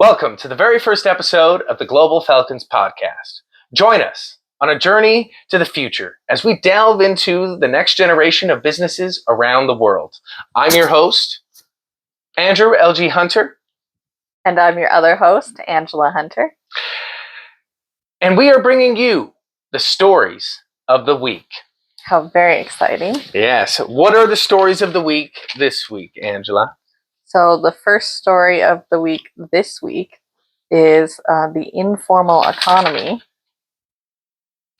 Welcome to the very first episode of the Global Falcons Podcast. Join us on a journey to the future as we delve into the next generation of businesses around the world. I'm your host, Andrew L.G. Hunter. And I'm your other host, Angela Hunter. And we are bringing you the stories of the week. How very exciting. Yes. What are the stories of the week this week, Angela? So the first story of the week this week is the informal economy.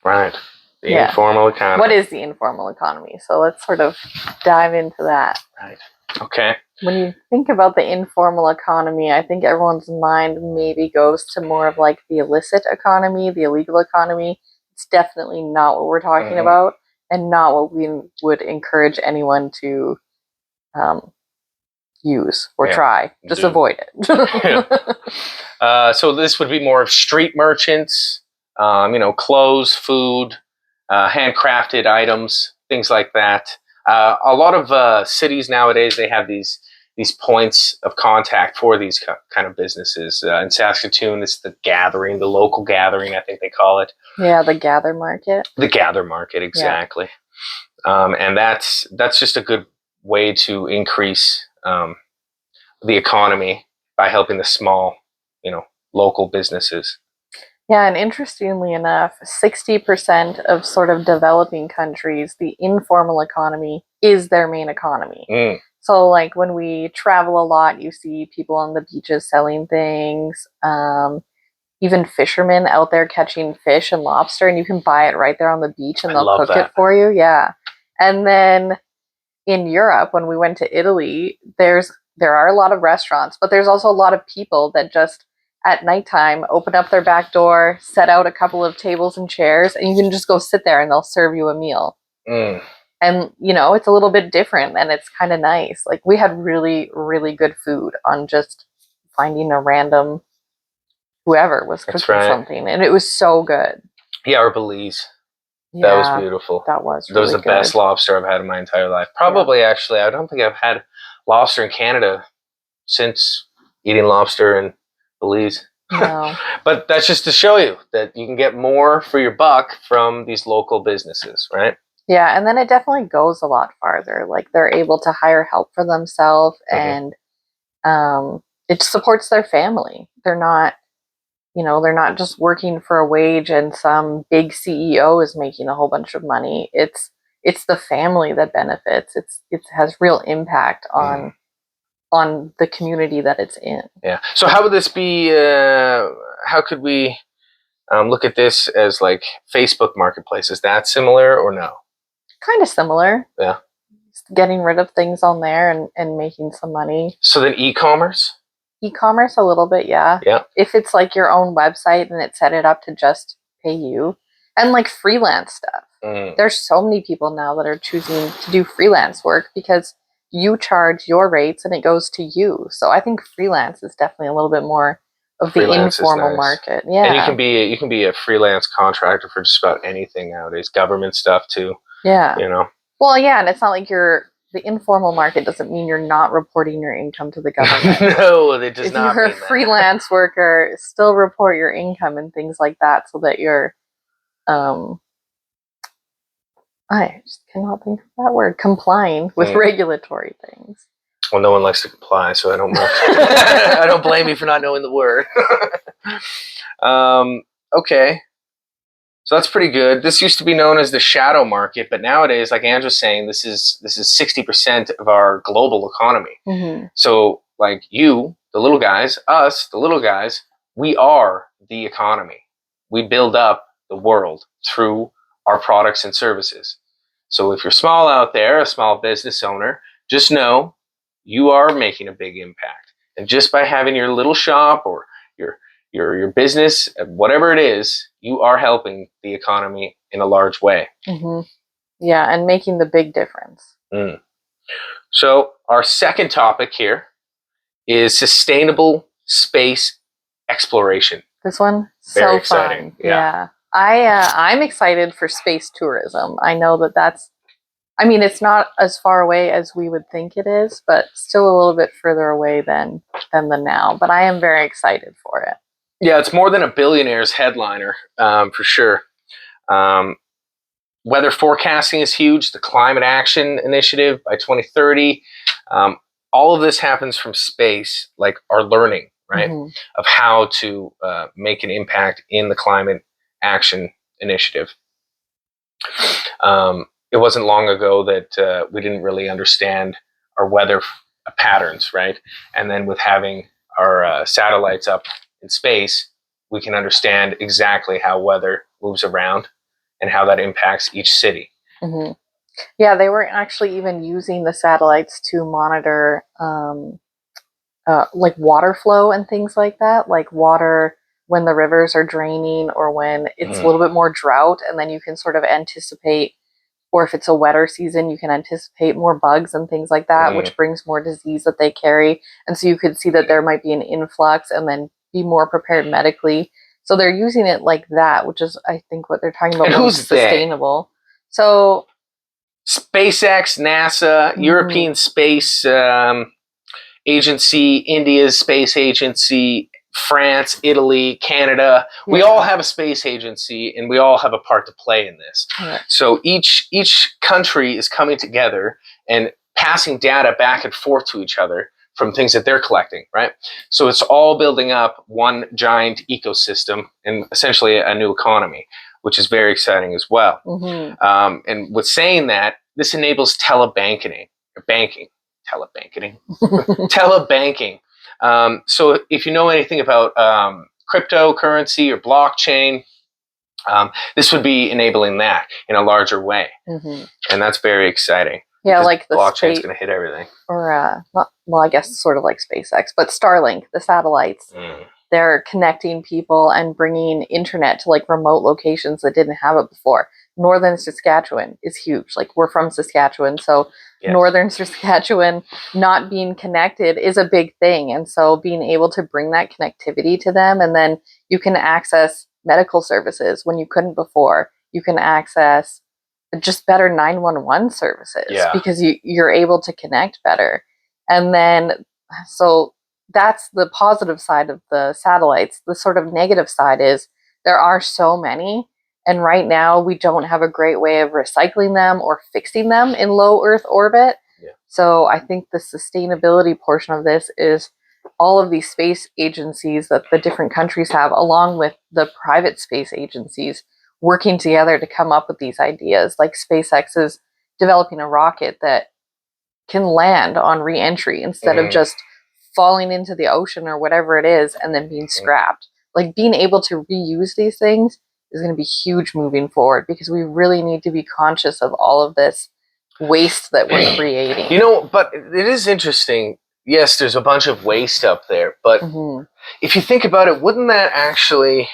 Right. The informal economy. What is the informal economy? So let's sort of dive into that. Right. Okay. When you think about the informal economy, I think everyone's mind maybe goes to more of like the illicit economy, the illegal economy. It's definitely not what we're talking about, and not what we would encourage anyone to use or try. Just avoid it. So this would be more of street merchants, clothes, food, handcrafted items, things like that. A lot of cities nowadays, they have these points of contact for these kind of businesses. In Saskatoon, it's the local gathering, I think they call it. Yeah, the gather market. The gather market, exactly. Yeah. And that's just a good way to increase the economy by helping the small, local businesses. Yeah, and interestingly enough, 60% of sort of developing countries, the informal economy is their main economy. So like when we travel a lot, you see people on the beaches selling things, even fishermen out there catching fish and lobster, and you can buy it right there on the beach and they'll cook it for you. Yeah. And then in Europe, when we went to Italy, there are a lot of restaurants, but there's also a lot of people that just at nighttime open up their back door, set out a couple of tables and chairs, and you can just go sit there and they'll serve you a meal. And, it's a little bit different and it's kind of nice. Like we had really, really good food on just finding a random whoever was cooking something, and it was so good. Yeah, or Belize. That was beautiful. That was really That was the best lobster I've had in my entire life. Probably, actually, I don't think I've had lobster in Canada since eating lobster in Belize. No. But that's just to show you that you can get more for your buck from these local businesses, right? Yeah, and then it definitely goes a lot farther. Like they're able to hire help for themselves, and it supports their family. They're not just working for a wage and some big CEO is making a whole bunch of money. It's the family that benefits. It has real impact on the community that it's in. Yeah. So how would this be? How could we look at this as like Facebook Marketplace? Is that similar or no? Kind of similar. Yeah. Just getting rid of things on there and making some money. So then e-commerce? E-commerce a little bit, yeah. Yeah. If it's like your own website and it's set it up to just pay you. And like freelance stuff. There's so many people now that are choosing to do freelance work because you charge your rates and it goes to you. So I think freelance is definitely a little bit more of the informal market. Yeah. And you can be a freelance contractor for just about anything nowadays. Government stuff too. Yeah. Well, yeah, and it's not like the informal market doesn't mean you're not reporting your income to the government. No, it does not. If you're a freelance worker, still report your income and things like that so that you're I just cannot think of that word, complying with regulatory things. Well, no one likes to comply, so I don't know. I don't blame you for not knowing the word. Okay. So that's pretty good. This used to be known as the shadow market, but nowadays, like Andrew's saying, this is 60% of our global economy. So like you, the little guys, us, the little guys, we are the economy. We build up the world through our products and services. So if you're small out there, a small business owner, just know you are making a big impact. And just by having your little shop or your business, whatever it is, you are helping the economy in a large way. Yeah, and making the big difference. So our second topic here is sustainable space exploration. This one, very so exciting. Fun. Yeah. I'm excited for space tourism. I know that's, I mean, it's not as far away as we would think it is, but still a little bit further away than the now. But I am very excited for it. Yeah, it's more than a billionaire's headliner, for sure. Weather forecasting is huge. The Climate Action Initiative by 2030. All of this happens from space, like our learning, right, of how to make an impact in the Climate Action Initiative. It wasn't long ago that we didn't really understand our weather patterns, right? And then with having our satellites up in space, we can understand exactly how weather moves around and how that impacts each city. Mm-hmm. Yeah, they were actually even using the satellites to monitor like water flow and things like that, like water when the rivers are draining or when it's a little bit more drought, and then you can sort of anticipate, or if it's a wetter season, you can anticipate more bugs and things like that, which brings more disease that they carry. And so you could see that there might be an influx and then be more prepared medically. So they're using it like that, which is, I think, what they're talking about. And who's sustainable? So SpaceX, NASA, European Space Agency, India's Space Agency, France, Italy, Canada. Yeah. We all have a space agency, and we all have a part to play in this. Yeah. So each country is coming together and passing data back and forth to each other from things that they're collecting, right? So it's all building up one giant ecosystem and essentially a new economy, which is very exciting as well. And with saying that, this enables telebanking. So if you know anything about cryptocurrency or blockchain, this would be enabling that in a larger way. And that's very exciting. Yeah, like the blockchain's going to hit everything. Or, well, I guess sort of like SpaceX, but Starlink, the satellites, they're connecting people and bringing internet to like remote locations that didn't have it before. Northern Saskatchewan is huge. Like, we're from Saskatchewan, so Northern Saskatchewan not being connected is a big thing. And so being able to bring that connectivity to them, and then you can access medical services when you couldn't before. You can access just better 911 services because you're able to connect better. And then, so that's the positive side of the satellites. The sort of negative side is there are so many, and right now we don't have a great way of recycling them or fixing them in low Earth orbit. So I think the sustainability portion of this is all of these space agencies that the different countries have, along with the private space agencies, working together to come up with these ideas. Like SpaceX is developing a rocket that can land on re-entry instead of just falling into the ocean or whatever it is and then being scrapped. Like, being able to reuse these things is going to be huge moving forward, because we really need to be conscious of all of this waste that we're creating. You know, but it is interesting. Yes, there's a bunch of waste up there, but if you think about it, wouldn't that actually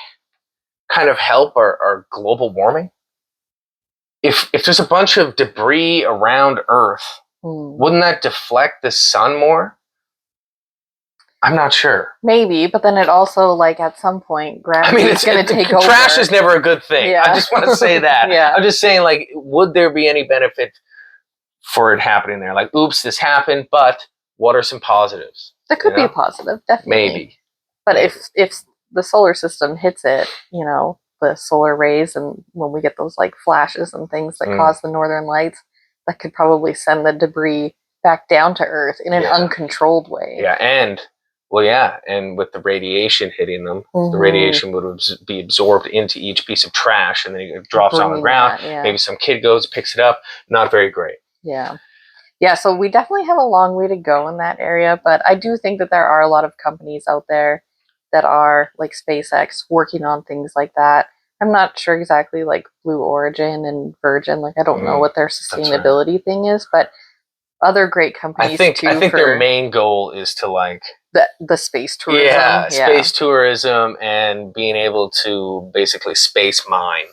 kind of help our global warming? If there's a bunch of debris around Earth, wouldn't that deflect the sun more? I'm not sure. Maybe, but then it also, like, at some point, gravity is going to take over. Trash is never a good thing. I just want to say that. I'm just saying, like, would there be any benefit for it happening there? Like, oops, this happened, but what are some positives? There could be a positive, definitely. Maybe. But if the solar system hits it, you know, the solar rays, and when we get those, like, flashes and things that cause the northern lights, that could probably send the debris back down to Earth in an uncontrolled way. And with the radiation hitting them, the radiation would be absorbed into each piece of trash, and then it drops on the ground. Maybe some kid goes, picks it up. Not very great. Yeah, so we definitely have a long way to go in that area, but I do think that there are a lot of companies out there that are, like SpaceX, working on things like that. I'm not sure exactly, like Blue Origin and Virgin, like, I don't know what their sustainability thing is, but other great companies I think their main goal is to, like, the space tourism. Space tourism and being able to basically space mine.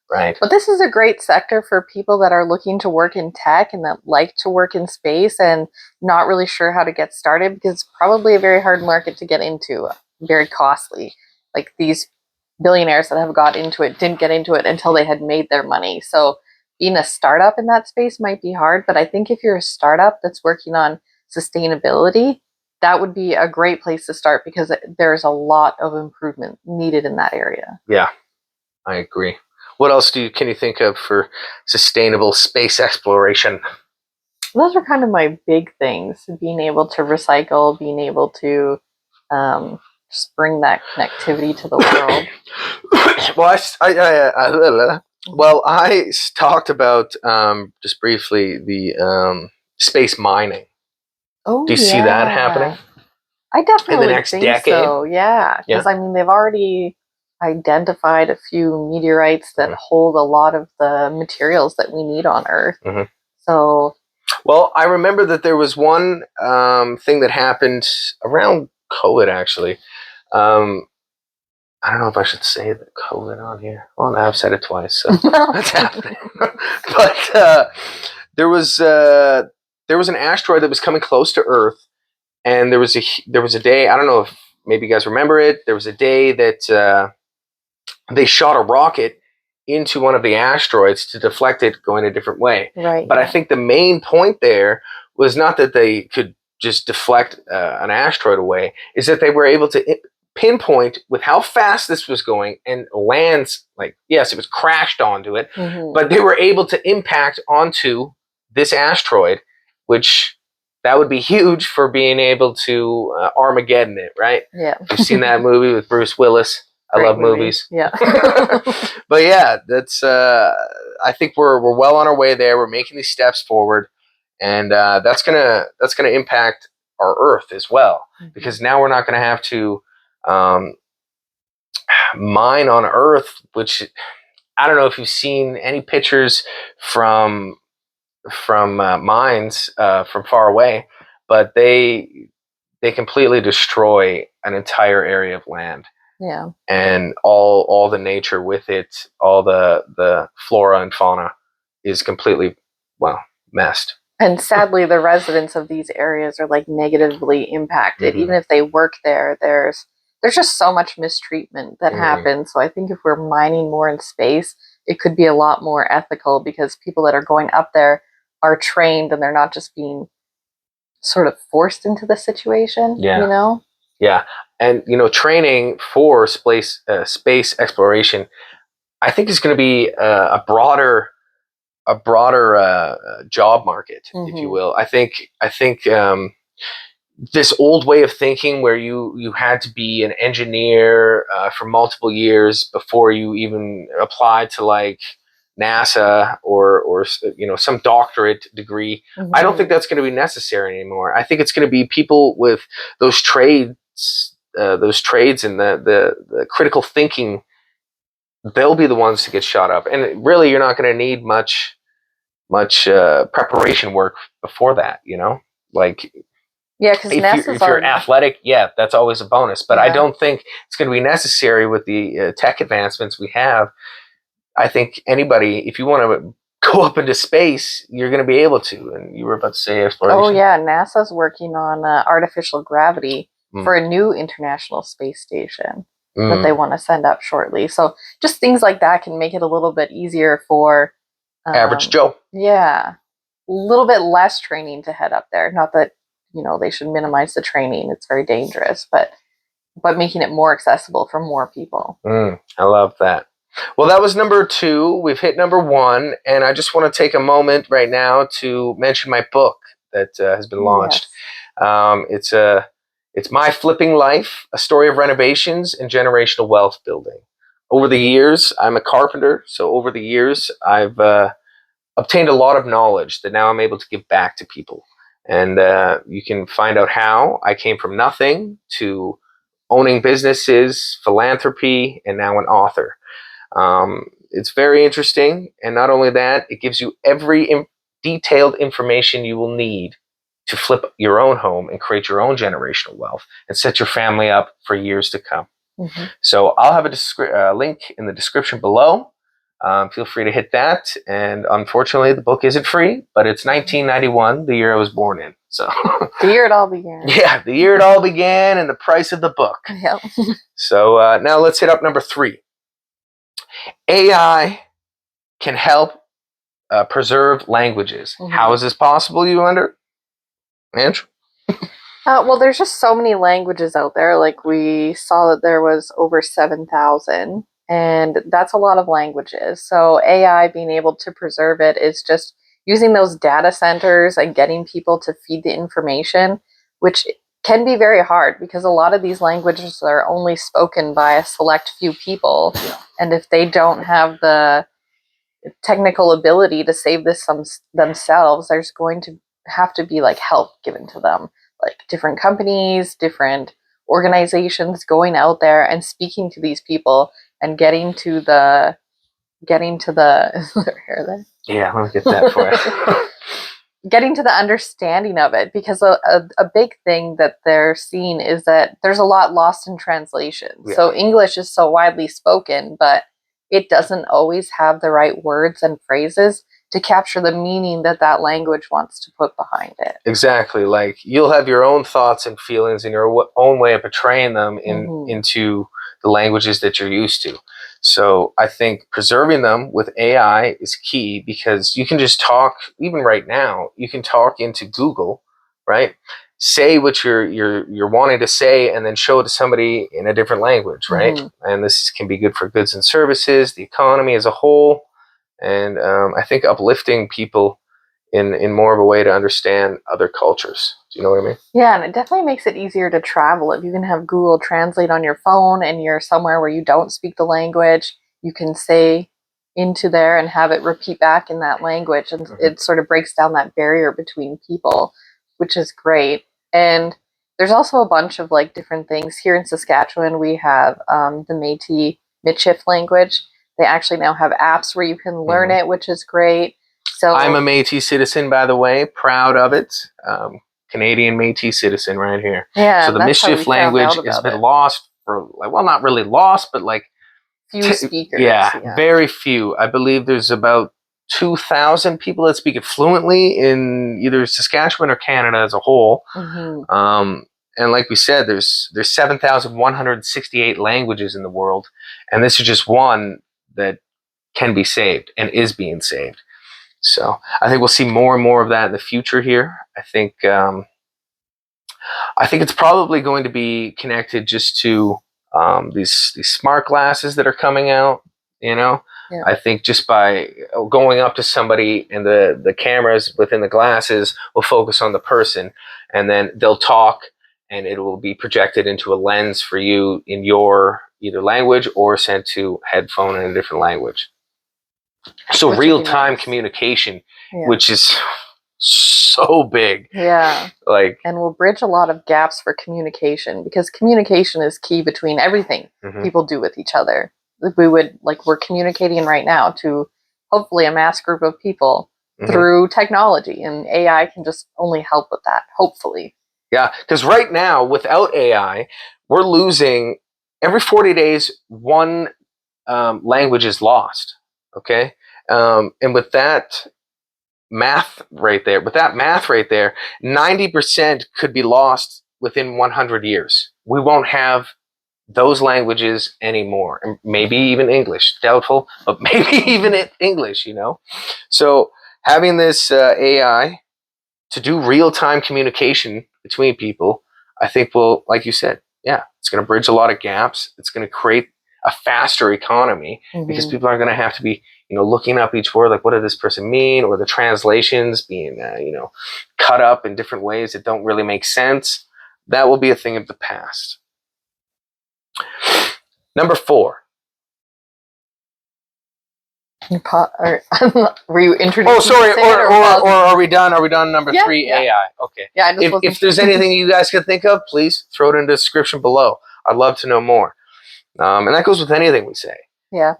Right. But this is a great sector for people that are looking to work in tech and that like to work in space and not really sure how to get started, because it's probably a very hard market to get into, very costly. Like, these billionaires that have got into it didn't get into it until they had made their money. So being a startup in that space might be hard, but I think if you're a startup that's working on sustainability, that would be a great place to start because there's a lot of improvement needed in that area. Yeah, I agree. What else can you think of for sustainable space exploration? Those are kind of my big things: being able to recycle, being able to just bring that connectivity to the world. Well, I talked about just briefly the space mining. Oh, do you see that happening? I definitely in the next think decade? so. Yeah, because I mean they've already identified a few meteorites that hold a lot of the materials that we need on Earth. So, well, I remember that there was one thing that happened around COVID. Actually, I don't know if I should say the COVID on here. Well, now I've said it twice, so that's happening. But there was an asteroid that was coming close to Earth, and there was a day. I don't know if maybe you guys remember it. There was a day that they shot a rocket into one of the asteroids to deflect it going a different way. Right. But I think the main point there was not that they could just deflect an asteroid away, is that they were able to pinpoint with how fast this was going and lands, like, yes, it was crashed onto it, but they were able to impact onto this asteroid, which that would be huge for being able to Armageddon it, right? Yeah. You've seen that movie with Bruce Willis. I love movies. Yeah. But yeah, that's I think we're well on our way there. We're making these steps forward, and that's gonna impact our Earth as well, because now we're not gonna have to mine on Earth, which I don't know if you've seen any pictures from mines from far away, but they completely destroy an entire area of land. Yeah. And all the nature with it, all the flora and fauna is completely, well, messed. And sadly, the residents of these areas are like negatively impacted. Even if they work there, there's just so much mistreatment that happens. So I think if we're mining more in space, it could be a lot more ethical, because people that are going up there are trained and they're not just being sort of forced into the situation. Yeah. You know? Yeah. And, training for space exploration, I think is going to be a broader job market, if you will. I think this old way of thinking, where you had to be an engineer for multiple years before you even applied to like NASA or some doctorate degree. I don't think that's going to be necessary anymore. I think it's going to be people with those trades and the critical thinking. They'll be the ones to get shot up, and really, you're not going to need much preparation work before that. Like. Yeah, because if you're athletic, yeah, that's always a bonus. But I don't think it's going to be necessary with the tech advancements we have. I think anybody, if you want to go up into space, you're going to be able to. And you were about to say exploration. Oh yeah, NASA's working on artificial gravity for a new international space station that they want to send up shortly. So just things like that can make it a little bit easier for average Joe. Yeah, a little bit less training to head up there. Not that they should minimize the training; it's very dangerous, but making it more accessible for more people. I love that. Well, that was number 2. We've hit number 1, and I just want to take a moment right now to mention my book that has been launched. Yes. It's My Flipping Life: A Story of Renovations and Generational Wealth Building. Over the years, I'm a carpenter, so over the years, I've obtained a lot of knowledge that now I'm able to give back to people. And you can find out how I came from nothing to owning businesses, philanthropy, and now an author. It's very interesting. And not only that, it gives you every detailed information you will need to flip your own home and create your own generational wealth and set your family up for years to come. So I'll have a link in the description below. Feel free to hit that. And unfortunately, the book isn't free, but it's 1991, the year I was born in. So the year it all began. Yeah, the year it all began, and the price of the book. Yep. So now let's hit up number 3. AI can help preserve languages. How is this possible, you wonder? Andrew? Well, there's just so many languages out there. Like we saw that there was over 7,000, and that's a lot of languages. So AI being able to preserve it is just using those data centers and getting people to feed the information, which can be very hard because a lot of these languages are only spoken by a select few people. Yeah. And if they don't have the technical ability to save this themselves, there's going to have to be like help given to them, like different companies, different organizations going out there and speaking to these people and getting to the is there hair there? Yeah, let me get that for you. Getting to the understanding of it, because a big thing that they're seeing is that there's a lot lost in translation. Yeah. So English is so widely spoken, but it doesn't always have the right words and phrases to capture the meaning that that language wants to put behind it. Exactly. Like you'll have your own thoughts and feelings and your own way of portraying them into the languages that you're used to. So I think preserving them with AI is key, because you can just talk, even right now, you can talk into Google, right? Say what you're wanting to say and then show it to somebody in a different language, right? And this can be good for goods and services, the economy as a whole, and I think uplifting people in more of a way to understand other cultures. Do you know what I mean? Yeah, and it definitely makes it easier to travel. If you can have Google Translate on your phone and you're somewhere where you don't speak the language, you can say into there and have it repeat back in that language, and it sort of breaks down that barrier between people, which is great. And there's also a bunch of like different things. Here in Saskatchewan, we have the Métis Michif language. They actually now have apps where you can learn it, which is great. So I'm a Métis citizen, by the way, proud of it. Canadian Métis citizen right here. Yeah, so the Michif language has been lost for, well, not really lost, but like few speakers. Yeah, very few. I believe there's about 2,000 people that speak it fluently in either Saskatchewan or Canada as a whole. And like we said, there's 7,168 languages in the world, and this is just one that can be saved and is being saved. So I think we'll see more and more of that in the future here. I think it's probably going to be connected just to these smart glasses that are coming out. You know, I think just by going up to somebody and the cameras within the glasses will focus on the person, and then they'll talk, and it will be projected into a lens for you in your either language or sent to headphone in a different language. So real-time communication, which is so big. Yeah. Like, and will bridge a lot of gaps for communication, because communication is key between everything people do with each other. We're communicating right now to hopefully a mass group of people through technology, and AI can just only help with that, hopefully. Yeah, because right now, without AI, we're losing every 40 days, one language is lost. Okay. And with that math right there, 90% could be lost within 100 years. We won't have those languages anymore. And maybe even English, doubtful, but maybe even English, you know? So having this AI to do real-time communication between people, I think will, like you said, it's going to bridge a lot of gaps. It's going to create a faster economy because people aren't going to have to be, looking up each word, like what did this person mean, or the translations being, cut up in different ways that don't really make sense. That will be a thing of the past. Number 4. Were you introducing? Oh, sorry. Or are we done? Are we done? Number 3, AI. Okay. Yeah. If there's anything you guys can think of, please throw it in the description below. I'd love to know more. And that goes with anything we say. Yeah.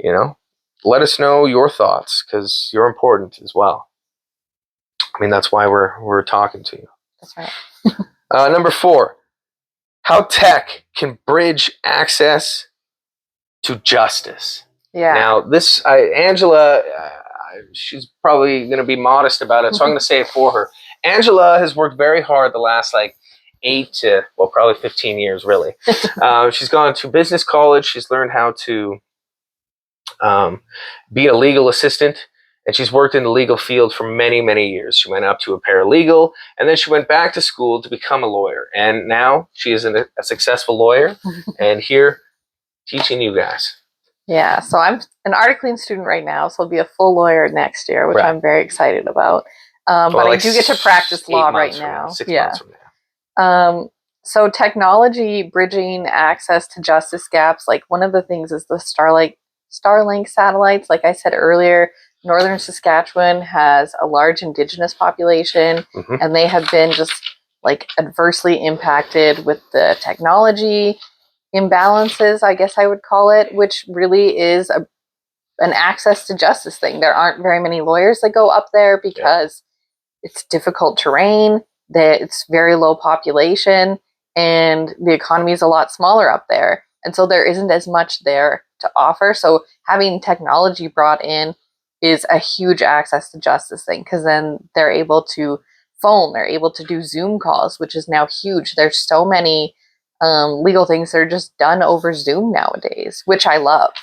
Let us know your thoughts, because you're important as well. I mean, that's why we're talking to you. That's right. Number 4, how tech can bridge access to justice. Yeah. Now, Angela, she's probably going to be modest about it, so I'm going to say it for her. Angela has worked very hard the last 8 to, probably 15 years, really. She's gone to business college. She's learned how to be a legal assistant, And she's worked in the legal field for many, many years. She went up to a paralegal, and then she went back to school to become a lawyer. And now she is a successful lawyer, and here teaching you guys. Yeah, so I'm an art clean student right now, so I'll be a full lawyer next year, which I'm very excited about. But like I do get to practice law right now. 6 months from now. So technology bridging access to justice gaps, like one of the things is the Starlink satellites. Like I said earlier, Northern Saskatchewan has a large Indigenous population, and they have been just like adversely impacted with the technology imbalances, I guess I would call it, which really is an access to justice thing. There aren't very many lawyers that go up there because it's difficult terrain, that it's very low population, and the economy is a lot smaller up there. And so there isn't as much there to offer. So having technology brought in is a huge access to justice thing, because then they're able to phone, they're able to do Zoom calls, which is now huge. There's so many legal things that are just done over Zoom nowadays, which I love.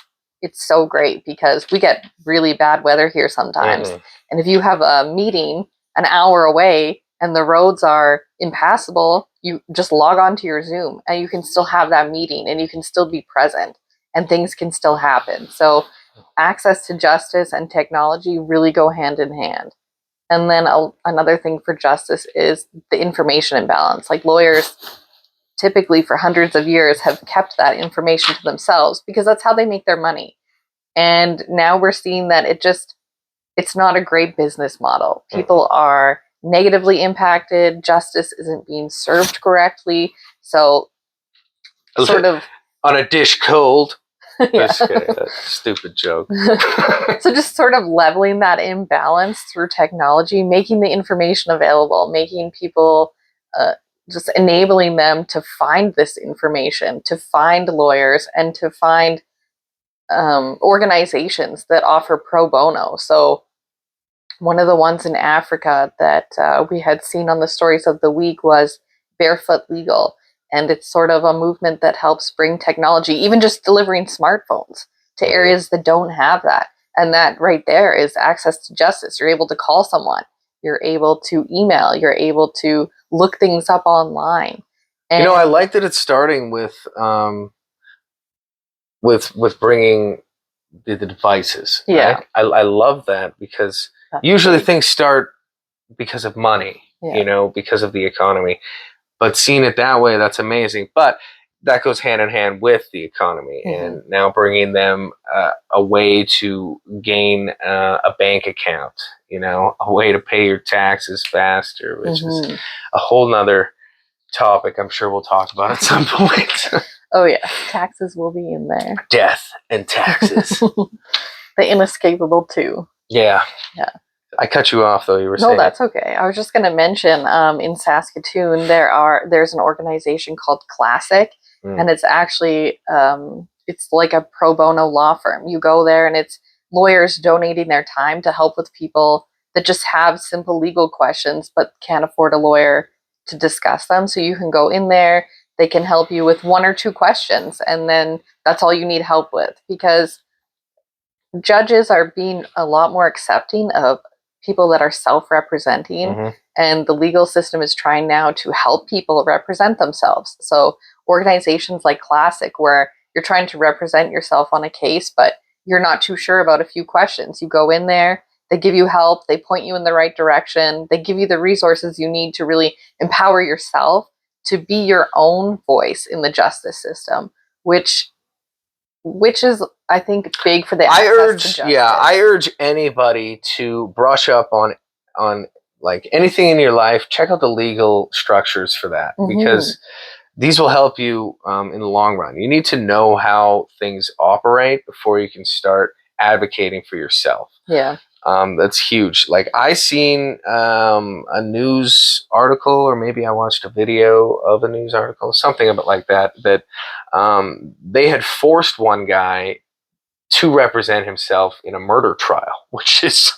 It's so great because we get really bad weather here sometimes. And if you have a meeting an hour away and the roads are impassable, you just log on to your Zoom and you can still have that meeting and you can still be present and things can still happen. So access to justice and technology really go hand in hand. And then another thing for justice is the information imbalance. Like lawyers typically for hundreds of years have kept that information to themselves because that's how they make their money. And now we're seeing that it's not a great business model. People are negatively impacted. Justice isn't being served correctly. So sort of on a dish cold. Stupid joke. So just sort of leveling that imbalance through technology, making the information available, making people, just enabling them to find this information, to find lawyers, and to find organizations that offer pro bono. So one of the ones in Africa that we had seen on the Stories of the Week was Barefoot Legal. And it's sort of a movement that helps bring technology, even just delivering smartphones to areas that don't have that. And that right there is access to justice. You're able to call someone. You're able to email. You're able to look things up online. And I like that it's starting with bringing the devices. Yeah. Right? I love that because usually things start because of money, because of the economy. But seeing it that way, that's amazing. But that goes hand in hand with the economy, and now bringing them a way to gain a bank account, a way to pay your taxes faster, which is a whole nother topic I'm sure we'll talk about at some point. Oh yeah, taxes will be in there. Death and taxes. The inescapable too. Yeah. I cut you off though. You were saying. No, that's okay. I was just going to mention in Saskatoon there's an organization called Classic, and it's actually it's like a pro bono law firm. You go there and it's lawyers donating their time to help with people that just have simple legal questions but can't afford a lawyer to discuss them. So you can go in there. They can help you with one or two questions, and then that's all you need help with, because judges are being a lot more accepting of people that are self-representing, and the legal system is trying now to help people represent themselves. So organizations like Classic, where you're trying to represent yourself on a case, but you're not too sure about a few questions. You go in there, they give you help, they point you in the right direction, they give you the resources you need to really empower yourself to be your own voice in the justice system, which is, I think, big for the access to justice. I urge anybody to brush up on like anything in your life. Check out the legal structures for that, because these will help you in the long run. You need to know how things operate before you can start advocating for yourself. Yeah. That's huge. Like I seen a news article, or maybe I watched a video of a news article, something about like that they had forced one guy to represent himself in a murder trial, which is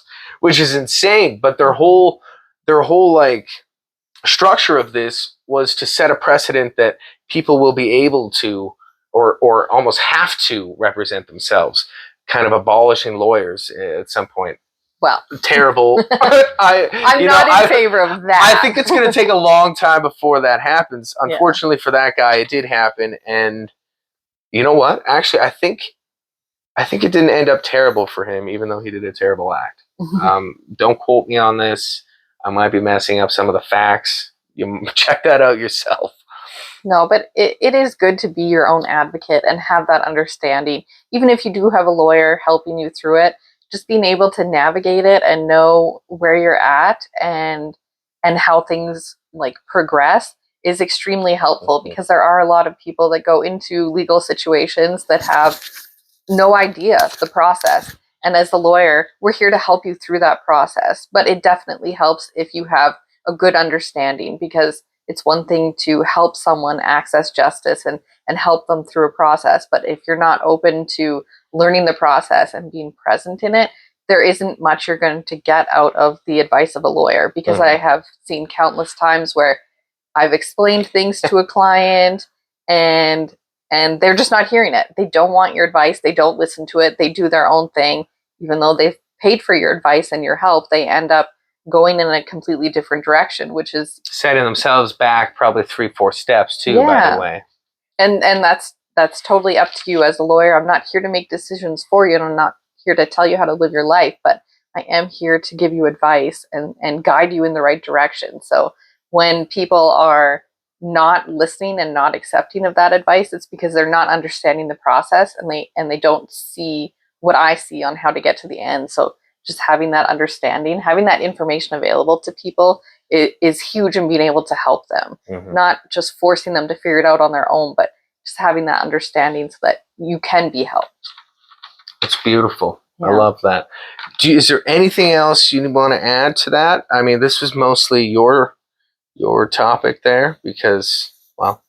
insane. But their whole like structure of this was to set a precedent that people will be able to, or almost have to, represent themselves, kind of abolishing lawyers at some point. Well, terrible. I'm not in favor of that. I think it's going to take a long time before that happens. Unfortunately for that guy, it did happen. And you know what? Actually, I think it didn't end up terrible for him, even though he did a terrible act. Don't quote me on this. I might be messing up some of the facts. You check that out yourself. No, but it is good to be your own advocate and have that understanding. Even if you do have a lawyer helping you through it, just being able to navigate it and know where you're at and how things like progress is extremely helpful, because there are a lot of people that go into legal situations that have no idea the process. And as the lawyer, we're here to help you through that process. But it definitely helps if you have a good understanding, because it's one thing to help someone access justice and help them through a process. But if you're not open to learning the process and being present in it, there isn't much you're going to get out of the advice of a lawyer. Because I have seen countless times where I've explained things to a client and they're just not hearing it. They don't want your advice. They don't listen to it. They do their own thing. Even though they've paid for your advice and your help, they end up going in a completely different direction, which is setting themselves back probably 3-4 steps too, by the way. And that's totally up to you as a lawyer. I'm not here to make decisions for you, and I'm not here to tell you how to live your life, but I am here to give you advice and guide you in the right direction. So when people are not listening and not accepting of that advice, it's because they're not understanding the process, and they don't see what I see on how to get to the end. So just having that understanding, having that information available to people is huge in being able to help them. Not just forcing them to figure it out on their own, but just having that understanding so that you can be helped. It's beautiful. I love that. Is there anything else you want to add to that? I mean, this was mostly your topic there because, well,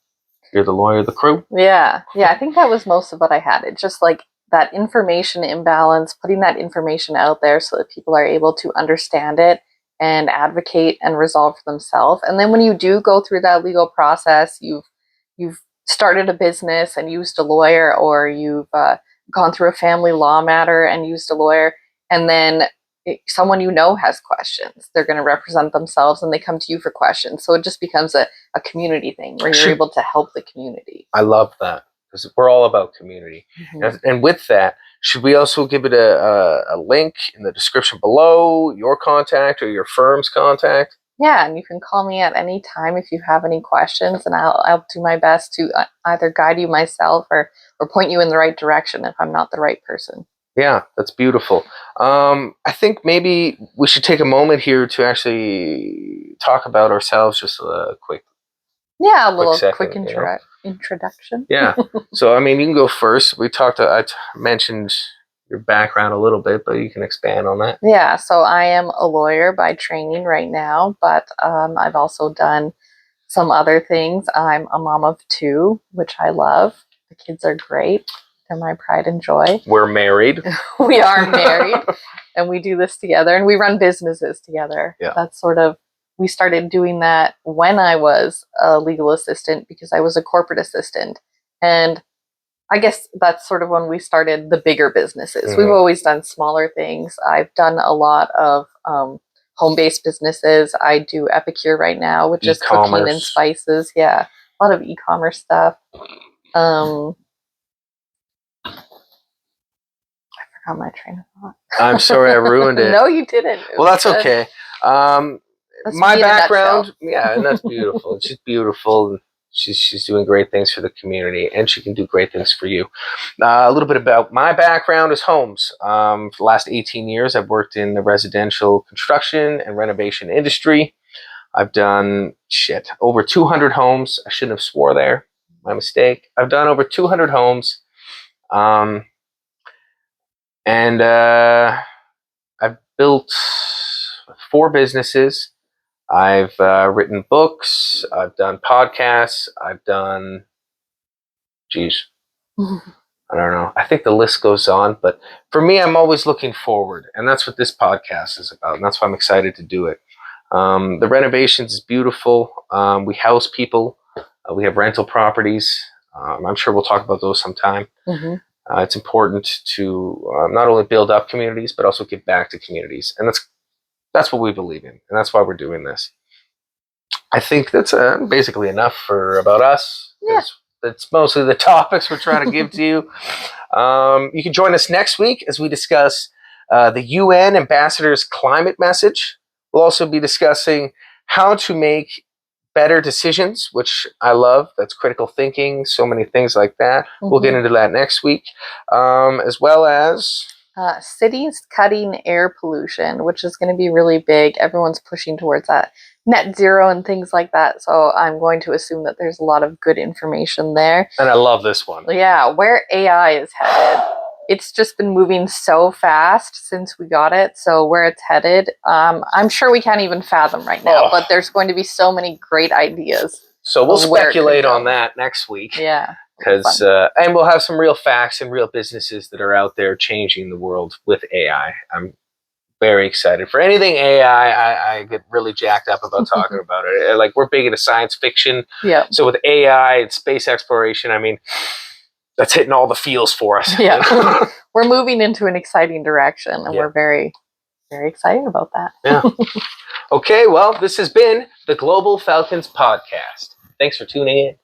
you're the lawyer of the crew. Yeah. I think that was most of what I had. It's just like that information imbalance, putting that information out there so that people are able to understand it and advocate and resolve for themselves. And then when you do go through that legal process, you've started a business and used a lawyer, or you've gone through a family law matter and used a lawyer, and then someone has questions. They're going to represent themselves and they come to you for questions. So it just becomes a community thing where you're able to help the community. I love that, because we're all about community. And with that, should we also give it a link in the description below, your contact or your firm's contact? Yeah, and you can call me at any time if you have any questions, and I'll do my best to either guide you myself or point you in the right direction if I'm not the right person. Yeah, that's beautiful. I think maybe we should take a moment here to actually talk about ourselves, just a quick introduction. Yeah. So, I mean, you can go first. I mentioned your background a little bit, but you can expand on that. Yeah. So I am a lawyer by training right now, but I've also done some other things. I'm a mom of 2, which I love. The kids are great. They're my pride and joy. We're married. We are married, and we do this together, and we run businesses together. Yeah. That's we started doing that when I was a legal assistant, because I was a corporate assistant. And I guess that's sort of when we started the bigger businesses. We've always done smaller things. I've done a lot of home-based businesses. I do Epicure right now, which is cooking and spices. Yeah, a lot of e-commerce stuff. I forgot my train of thought. I'm sorry I ruined it. No, you didn't. Well, that's okay. My background, and that's beautiful. It's just beautiful. She's doing great things for the community, and she can do great things for you. A little bit about my background is homes. For the last 18 years, I've worked in the residential construction and renovation industry. I've done over 200 homes. I shouldn't have swore there. My mistake. I've done over 200 homes. And I've built 4 businesses. I've written books. I've done podcasts. I've done, I don't know. I think the list goes on. But for me, I'm always looking forward. And that's what this podcast is about. And that's why I'm excited to do it. The renovations is beautiful. We house people. We have rental properties. I'm sure we'll talk about those sometime. It's important to not only build up communities, but also give back to communities. And that's what we believe in. And that's why we're doing this. I think that's basically enough about us. Yeah. That's mostly the topics we're trying to give to you. You can join us next week as we discuss the UN Ambassador's climate message. We'll also be discussing how to make better decisions, which I love. That's critical thinking, so many things like that. Mm-hmm. We'll get into that next week, as well as cities cutting air pollution, which is going to be really big. Everyone's pushing towards that net zero and things like that. So I'm going to assume that there's a lot of good information there. And I love this one. Yeah, where AI is headed. It's just been moving so fast since we got it. So where it's headed, I'm sure we can't even fathom right now, but there's going to be so many great ideas. So we'll speculate on that next week. Yeah. Because and we'll have some real facts and real businesses that are out there changing the world with AI. I'm very excited for anything AI. I get really jacked up about talking about it. Like, we're big into science fiction. Yeah. So with AI and space exploration, I mean, that's hitting all the feels for us. Yeah. We're moving into an exciting direction, and we're very, very excited about that. Yeah. Okay, well, this has been the Global Falcons Podcast. Thanks for tuning in.